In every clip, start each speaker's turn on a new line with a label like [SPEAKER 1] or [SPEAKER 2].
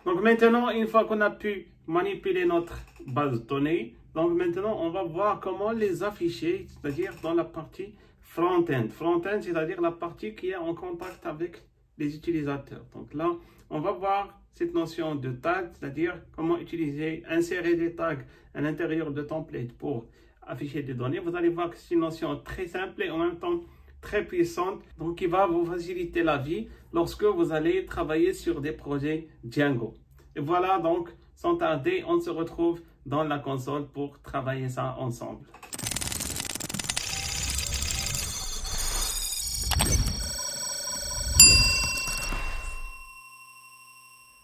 [SPEAKER 1] Donc maintenant, une fois qu'on a pu manipuler notre base de données, donc maintenant on va voir comment les afficher, c'est-à-dire dans la partie front-end. Front-end, c'est-à-dire la partie qui est en contact avec les utilisateurs. Donc là, on va voir cette notion de tag, c'est-à-dire comment utiliser, insérer des tags à l'intérieur de templates pour afficher des données. Vous allez voir que c'est une notion très simple et en même temps très puissante, donc qui va vous faciliter la vie lorsque vous allez travailler sur des projets Django. Et voilà, donc sans tarder, on se retrouve dans la console pour travailler ça ensemble.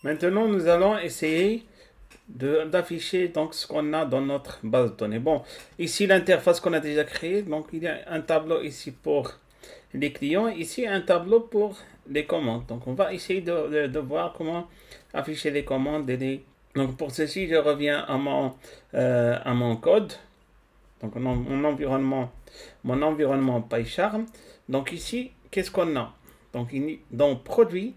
[SPEAKER 1] Maintenant, nous allons essayer d'afficher donc ce qu'on a dans notre base de données. Bon, ici l'interface qu'on a déjà créée, donc il y a un tableau ici pour les clients, ici un tableau pour les commandes. Donc on va essayer de voir comment afficher les commandes donc pour ceci, je reviens à mon code, donc mon environnement PyCharm. Donc ici, qu'est-ce qu'on a? Donc dans produit,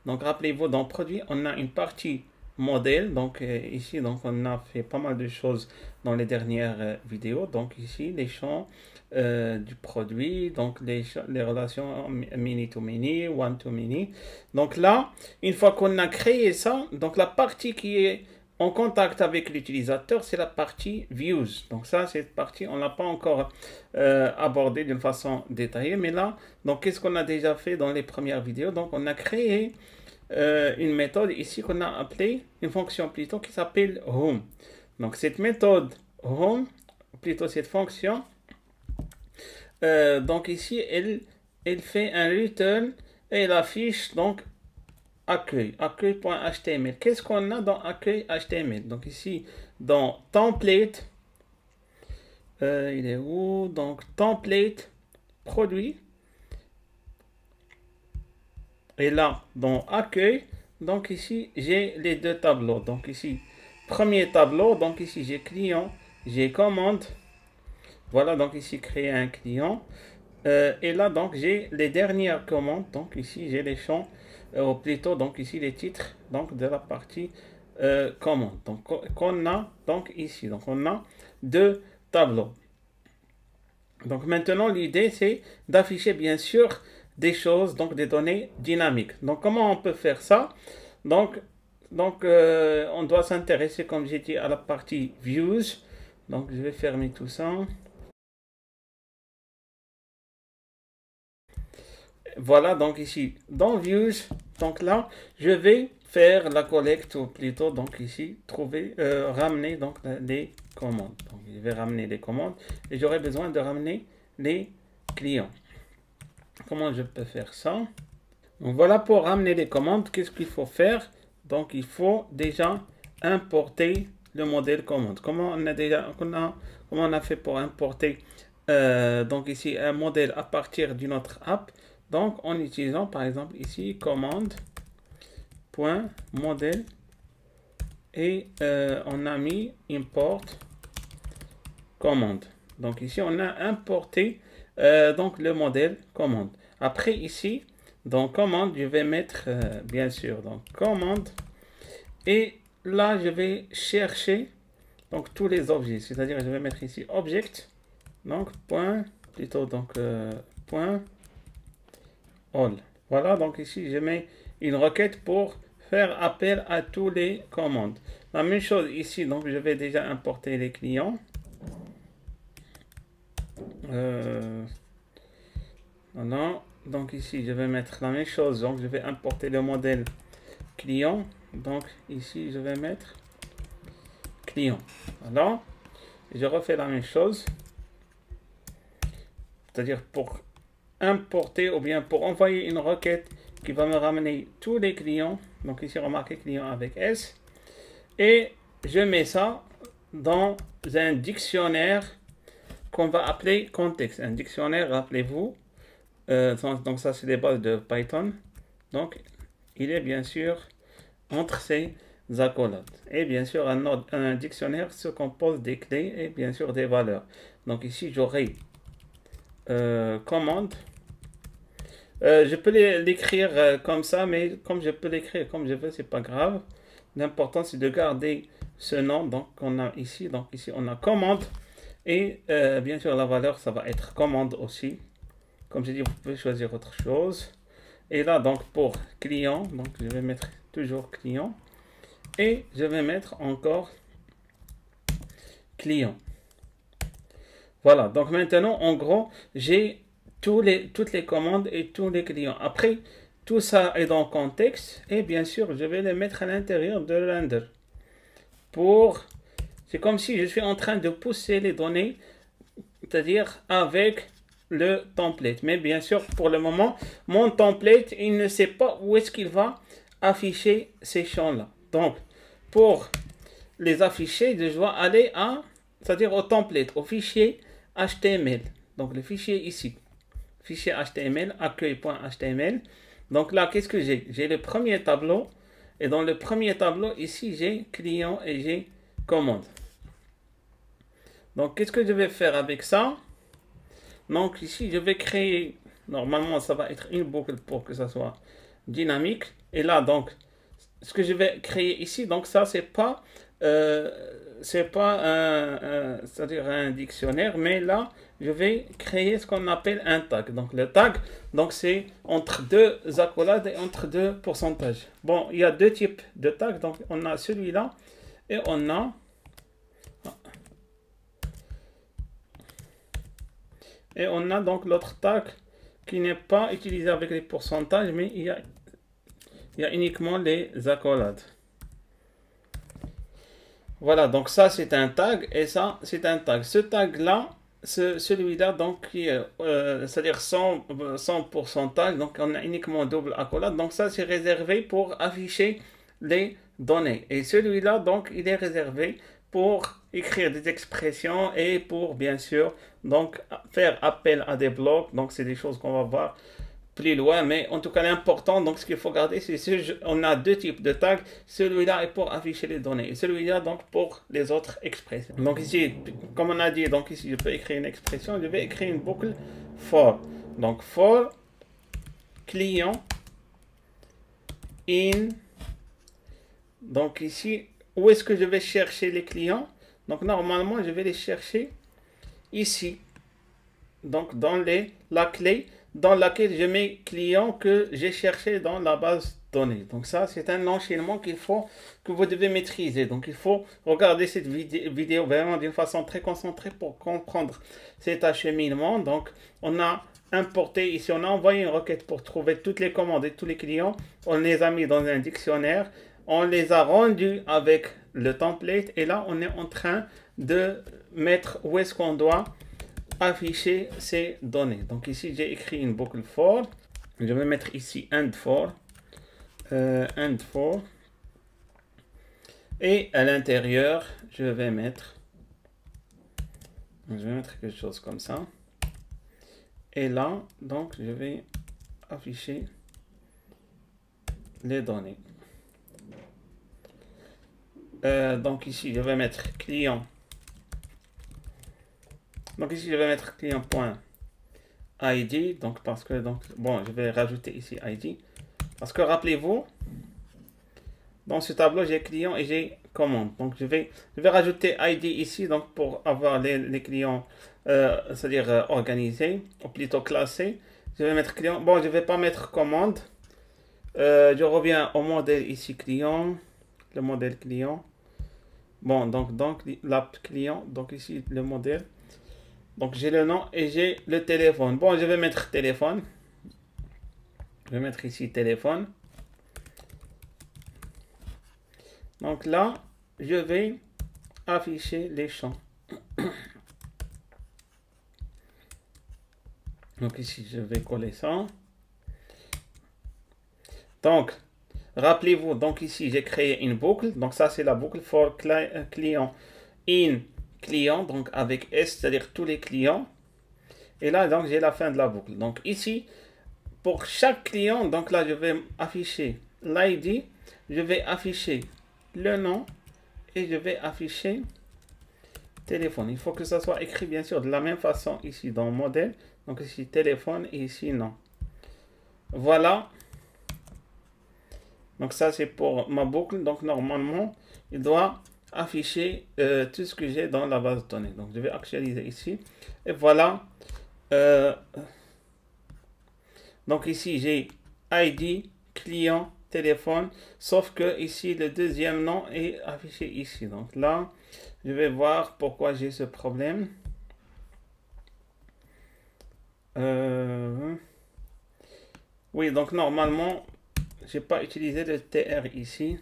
[SPEAKER 1] donc rappelez-vous, dans produit, on a une partie modèle. Donc ici, donc on a fait pas mal de choses dans les dernières vidéos. Donc ici, les champs du produit, donc les relations many to many, one to many. Donc là, une fois qu'on a créé ça, donc la partie qui est en contact avec l'utilisateur, c'est la partie views. Donc ça, cette partie, on l'a pas encore abordée d'une façon détaillée, mais là, donc qu'est-ce qu'on a déjà fait dans les premières vidéos? Donc on a créé une méthode ici qu'on a appelée, une fonction plutôt qui s'appelle home. Donc cette méthode home, plutôt cette fonction, donc ici elle fait un return et elle affiche donc accueil.html. Qu'est-ce qu'on a dans accueil.html? Donc ici dans template, il est où? Donc template produit. Et là, dans accueil, donc ici, j'ai les deux tableaux. Donc ici, premier tableau, donc ici, j'ai client, j'ai commande. Voilà, donc ici, créer un client. Et là, donc, j'ai les dernières commandes. Donc ici, j'ai les champs, ou plutôt, donc ici, les titres donc de la partie commande. Donc, qu'on a, donc ici, donc on a deux tableaux. Donc maintenant, l'idée, c'est d'afficher, bien sûr, des choses, donc des données dynamiques. Donc comment on peut faire ça? Donc on doit s'intéresser, comme j'ai dit, à la partie views. Donc je vais fermer tout ça. Voilà, donc ici dans views, donc là je vais faire la collecte, ou plutôt donc ici trouver, ramener donc les commandes. Donc je vais ramener les commandes et j'aurai besoin de ramener les clients. Comment je peux faire ça? Donc voilà, pour ramener les commandes, qu'est-ce qu'il faut faire? Donc il faut déjà importer le modèle commande. Comment on a fait pour importer donc ici un modèle à partir d'une autre app? Donc en utilisant par exemple ici commande.modèle et on a mis import commande. Donc ici on a importé donc le modèle commande. Après ici, dans commande, je vais mettre bien sûr donc commande, et là je vais chercher donc tous les objets, c'est-à-dire je vais mettre ici object, donc point all. Voilà, donc ici je mets une requête pour faire appel à tous les commandes. La même chose ici, donc je vais déjà importer les clients. Voilà, donc ici je vais mettre la même chose, donc je vais importer le modèle client. Donc ici je vais mettre client. Voilà, je refais la même chose, c'est-à-dire pour importer ou bien pour envoyer une requête qui va me ramener tous les clients. Donc ici remarquez client avec S, et je mets ça dans un dictionnaire qu'on va appeler contexte. Un dictionnaire, rappelez-vous, donc ça c'est les bases de Python. Donc il est bien sûr entre ces accolades. Et bien sûr un dictionnaire se compose des clés et bien sûr des valeurs. Donc ici j'aurai commande Je peux l'écrire comme ça, mais comme je peux l'écrire comme je veux, c'est pas grave. L'important c'est de garder ce nom. Donc on a ici, donc ici on a commande et bien sûr la valeur ça va être commande aussi. Comme j'ai dit, vous pouvez choisir autre chose. Et là donc pour client, donc je vais mettre toujours client et je vais mettre encore client. Voilà, donc maintenant en gros j'ai toutes les commandes et tous les clients. Après, tout ça est dans le contexte et bien sûr, je vais les mettre à l'intérieur de render. C'est comme si je suis en train de pousser les données, c'est-à-dire avec le template. Mais bien sûr, pour le moment, mon template, il ne sait pas où est-ce qu'il va afficher ces champs-là. Donc, pour les afficher, je dois aller c'est-à-dire au template, au fichier HTML. Donc, le fichier ici. Fichier HTML, accueil.html. Donc là, qu'est-ce que j'ai? J'ai le premier tableau. Et dans le premier tableau, ici, j'ai client et j'ai commande. Donc, qu'est-ce que je vais faire avec ça? Donc, ici, je vais créer, normalement, ça va être une boucle pour que ça soit dynamique. Et là, donc, ce que je vais créer ici, donc ça, c'est pas c'est-à-dire un dictionnaire, mais là, je vais créer ce qu'on appelle un tag. Donc, le tag, donc c'est entre deux accolades et entre deux pourcentages. Bon, il y a deux types de tags. Donc, on a celui-là et on a donc l'autre tag qui n'est pas utilisé avec les pourcentages, mais il y a uniquement les accolades. Voilà, donc ça c'est un tag et ça c'est un tag. Ce tag là, celui-là, donc c'est-à-dire sans pourcentage, donc on a uniquement double accolade. Donc ça c'est réservé pour afficher les données. Et celui-là, donc il est réservé pour écrire des expressions et pour bien sûr donc faire appel à des blocs. Donc c'est des choses qu'on va voir plus loin, mais en tout cas l'important, donc ce qu'il faut garder, c'est on a deux types de tags. Celui-là est pour afficher les données et celui-là donc pour les autres expressions. Donc ici, comme on a dit, donc ici je peux écrire une expression, je vais écrire une boucle for. Donc for client in. Donc ici, où est-ce que je vais chercher les clients? Donc normalement, je vais les chercher ici. Donc dans la clé dans laquelle je mets clients que j'ai cherché dans la base données. Donc ça, c'est un enchaînement que vous devez maîtriser. Donc il faut regarder cette vidéo vraiment d'une façon très concentrée pour comprendre cet acheminement. Donc on a importé ici, on a envoyé une requête pour trouver toutes les commandes et tous les clients. On les a mis dans un dictionnaire. On les a rendus avec le template. Et là, on est en train de mettre où est-ce qu'on doit afficher ces données. Donc ici j'ai écrit une boucle for. Je vais mettre ici end for et à l'intérieur je vais mettre quelque chose comme ça et là donc je vais afficher les données. Donc ici je vais mettre client. Donc ici, je vais mettre client.id. Donc parce que, je vais rajouter ici ID. Parce que rappelez-vous, dans ce tableau, j'ai client et j'ai commande. Donc je vais rajouter ID ici donc pour avoir les clients, c'est-à-dire organisés, ou plutôt classés. Je vais mettre client. Bon, je ne vais pas mettre commande. Je reviens au modèle ici client. Le modèle client. Bon, donc l'app client. Donc ici, le modèle. Donc j'ai le nom et j'ai le téléphone. Bon, je vais mettre téléphone. Je vais mettre ici téléphone. Donc là, je vais afficher les champs. Donc ici, je vais coller ça. Donc, rappelez-vous, donc ici, j'ai créé une boucle. Donc ça, c'est la boucle for client in client, donc avec S, c'est-à-dire tous les clients. Et là, donc, j'ai la fin de la boucle. Donc ici, pour chaque client, donc là, je vais afficher l'ID, je vais afficher le nom et je vais afficher téléphone. Il faut que ça soit écrit, bien sûr, de la même façon ici dans le modèle. Donc ici, téléphone et ici, nom. Voilà. Donc ça c'est pour ma boucle. Donc normalement, il doit afficher tout ce que j'ai dans la base de données. Donc je vais actualiser ici. Et voilà. Donc ici j'ai ID, client, téléphone. Sauf que ici le deuxième nom est affiché ici. Donc là, je vais voir pourquoi j'ai ce problème. Oui, donc normalement, j'ai pas utilisé le TR ici.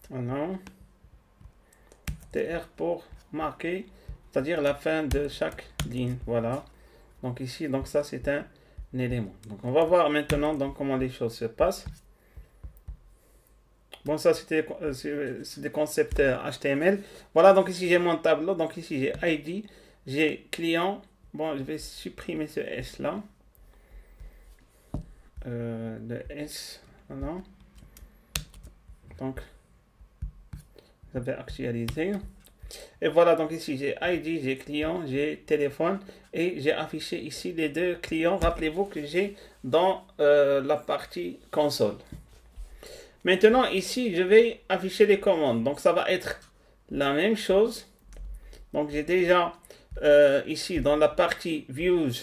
[SPEAKER 1] Voilà. TR pour marquer, c'est-à-dire la fin de chaque ligne. Voilà. Donc ici, donc ça c'est un élément. Donc on va voir maintenant donc comment les choses se passent. Bon, ça c'était des concepts HTML. Voilà, donc ici j'ai mon tableau. Donc ici j'ai ID, j'ai client. Bon, je vais supprimer ce S là. Le S, voilà. Donc, je vais actualiser. Et voilà, donc ici j'ai ID, j'ai client, j'ai téléphone et j'ai affiché ici les deux clients. Rappelez-vous que j'ai dans la partie console. Maintenant, ici, je vais afficher les commandes. Donc, ça va être la même chose. Donc, j'ai déjà ici dans la partie Views,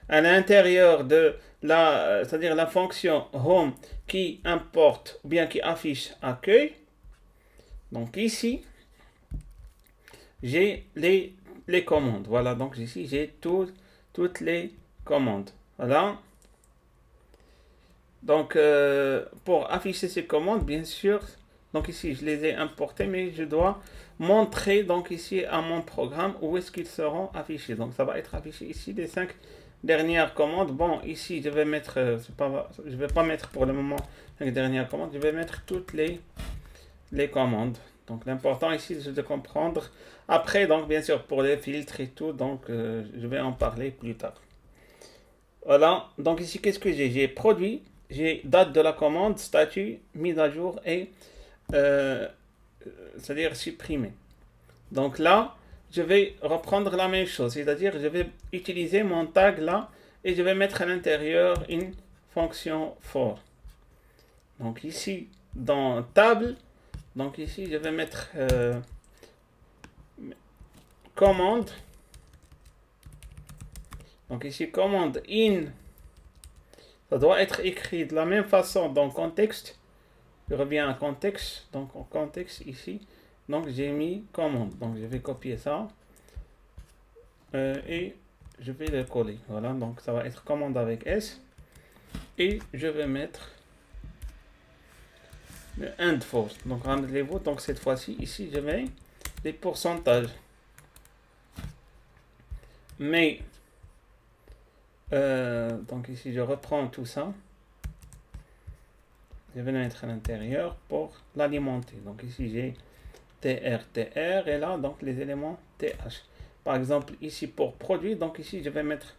[SPEAKER 1] à l'intérieur de la, c'est-à-dire la fonction Home qui importe ou bien qui affiche accueil. Donc, ici, j'ai les commandes. Voilà, donc ici, j'ai toutes les commandes. Voilà. Donc, pour afficher ces commandes, bien sûr, donc ici, je les ai importées, mais je dois montrer, donc ici, à mon programme, où est-ce qu'ils seront affichés. Donc, ça va être affiché ici, les 5 dernières commandes. Bon, ici, je vais mettre, je vais pas mettre pour le moment 5 dernières commandes, je vais mettre toutes les commandes. Donc, l'important ici, c'est de comprendre. Après, donc, bien sûr, pour les filtres et tout, donc, je vais en parler plus tard. Voilà, donc ici, qu'est-ce que j'ai? J'ai produit. J'ai date de la commande, statut, mise à jour et c'est-à-dire supprimer. Donc là, je vais reprendre la même chose, c'est-à-dire je vais utiliser mon tag là et je vais mettre à l'intérieur une fonction for. Donc ici, dans table, donc ici, je vais mettre commande. Donc ici, commande in. Ça doit être écrit de la même façon dans contexte. Je reviens à contexte. Donc en contexte ici. Donc j'ai mis commande. Donc je vais copier ça. Et je vais le coller. Voilà. Donc ça va être commande avec S. Et je vais mettre le end false. Donc rendez-vous. Donc cette fois-ci ici je mets les pourcentages. Mais donc ici je reprends tout ça. Je vais le mettre à l'intérieur pour l'alimenter. Donc ici j'ai TR et là donc les éléments TH. Par exemple ici pour produit, donc ici je vais mettre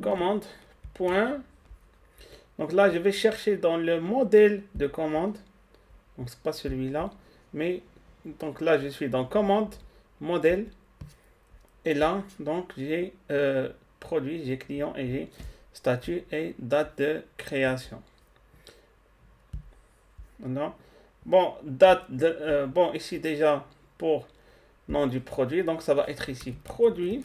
[SPEAKER 1] commande point. Donc là je vais chercher dans le modèle de commande. Donc c'est pas celui-là, mais donc là je suis dans commande modèle et là donc j'ai produit, j'ai client et j'ai statut et date de création. Non. Bon, date de, bon, ici déjà pour nom du produit, donc ça va être ici produit.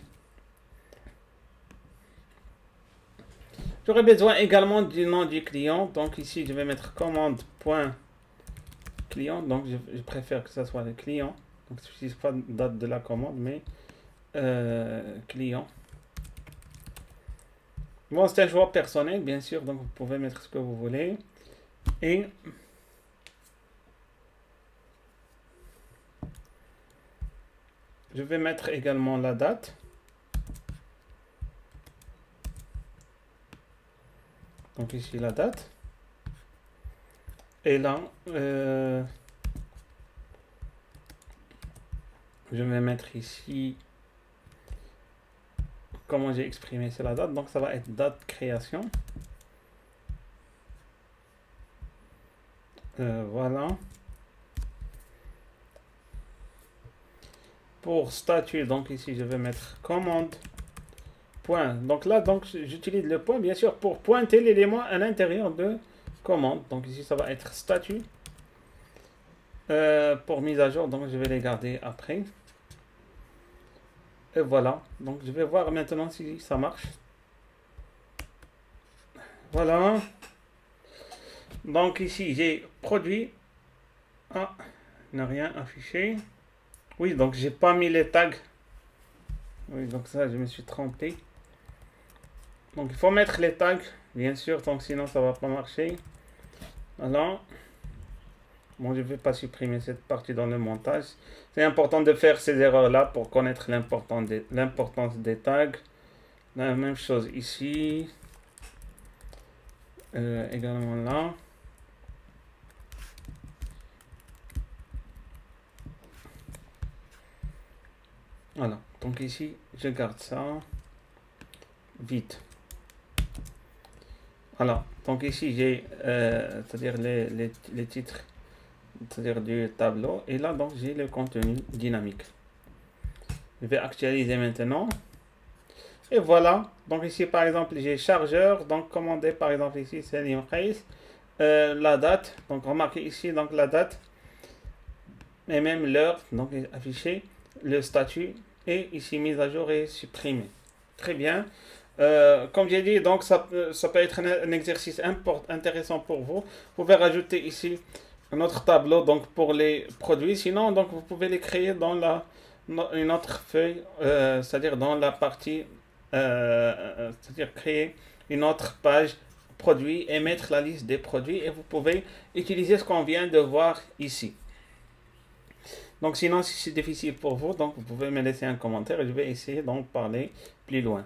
[SPEAKER 1] J'aurais besoin également du nom du client, donc ici je vais mettre commande.client, donc je préfère que ça soit le client, donc je n'utilise pas date de la commande, mais client. Bon, c'est un choix personnel, bien sûr, donc vous pouvez mettre ce que vous voulez. Et je vais mettre également la date. Donc ici la date. Et là, je vais mettre ici comment j'ai exprimé c'est la date. Donc ça va être date création. Voilà. Pour statut, donc ici je vais mettre commande point. Donc là, donc j'utilise le point, bien sûr, pour pointer l'élément à l'intérieur de commande. Donc ici, ça va être statut. Pour mise à jour, donc je vais les garder après. Et voilà. Donc je vais voir maintenant si ça marche. Voilà. Donc ici, j'ai produit. Ah, n'a rien affiché. Oui, donc j'ai pas mis les tags. Oui, donc ça, je me suis trompé. Donc il faut mettre les tags, bien sûr, donc sinon ça va pas marcher. Voilà. Bon, je ne vais pas supprimer cette partie dans le montage. C'est important de faire ces erreurs-là pour connaître l'importance des tags. La même chose ici. Également là. Voilà. Donc ici, je garde ça. Vite. Voilà. Donc ici, j'ai c'est-à-dire les titres, c'est-à-dire du tableau. Et là, donc, j'ai le contenu dynamique. Je vais actualiser maintenant. Et voilà. Donc ici, par exemple, j'ai chargeur. Donc, commandé, par exemple, ici, c'est l'impress. La date. Donc, remarquez ici, donc, la date. Et même l'heure. Donc, affiché. Le statut. Et ici, mise à jour et supprimé. Très bien. Comme j'ai dit, donc ça peut être un exercice intéressant pour vous. Vous pouvez rajouter ici un autre tableau donc pour les produits. Sinon, donc vous pouvez les créer dans une autre feuille, c'est-à-dire dans la partie, c'est-à-dire créer une autre page produits et mettre la liste des produits. Et vous pouvez utiliser ce qu'on vient de voir ici. Donc sinon, si c'est difficile pour vous, donc vous pouvez me laisser un commentaire et je vais essayer d'en parler plus loin.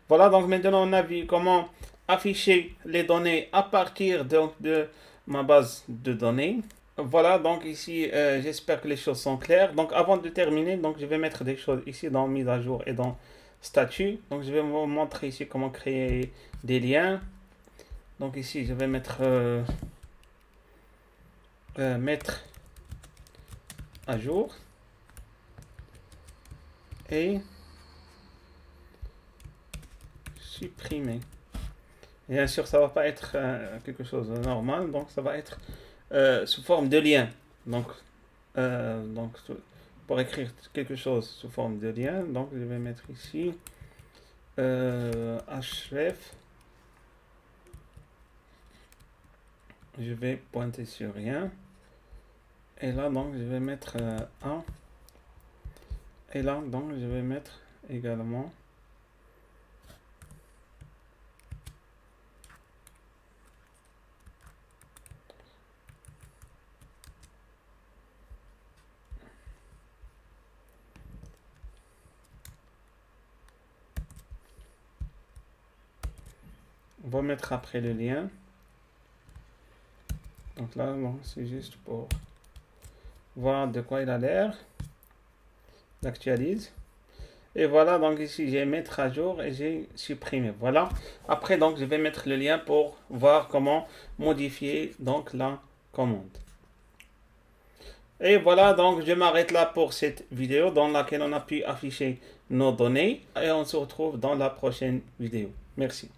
[SPEAKER 1] Voilà, donc maintenant on a vu comment afficher les données à partir de ma base de données. Voilà, donc ici, j'espère que les choses sont claires. Donc avant de terminer, donc je vais mettre des choses ici dans mise à jour et dans statut. Donc je vais vous montrer ici comment créer des liens. Donc ici, je vais mettre mettre à jour et supprimer. Bien sûr, ça va pas être quelque chose de normal, donc ça va être sous forme de lien. Donc pour écrire quelque chose sous forme de lien, donc je vais mettre ici href. Je vais pointer sur rien. Et là, donc, je vais mettre 1. Et là, donc, je vais mettre également on va mettre après le lien. Donc là, bon, c'est juste pour voir de quoi il a l'air. J'actualise. Et voilà, donc ici, j'ai mettre à jour et j'ai supprimé. Voilà. Après, donc, je vais mettre le lien pour voir comment modifier donc la commande. Et voilà, donc je m'arrête là pour cette vidéo dans laquelle on a pu afficher nos données. Et on se retrouve dans la prochaine vidéo. Merci.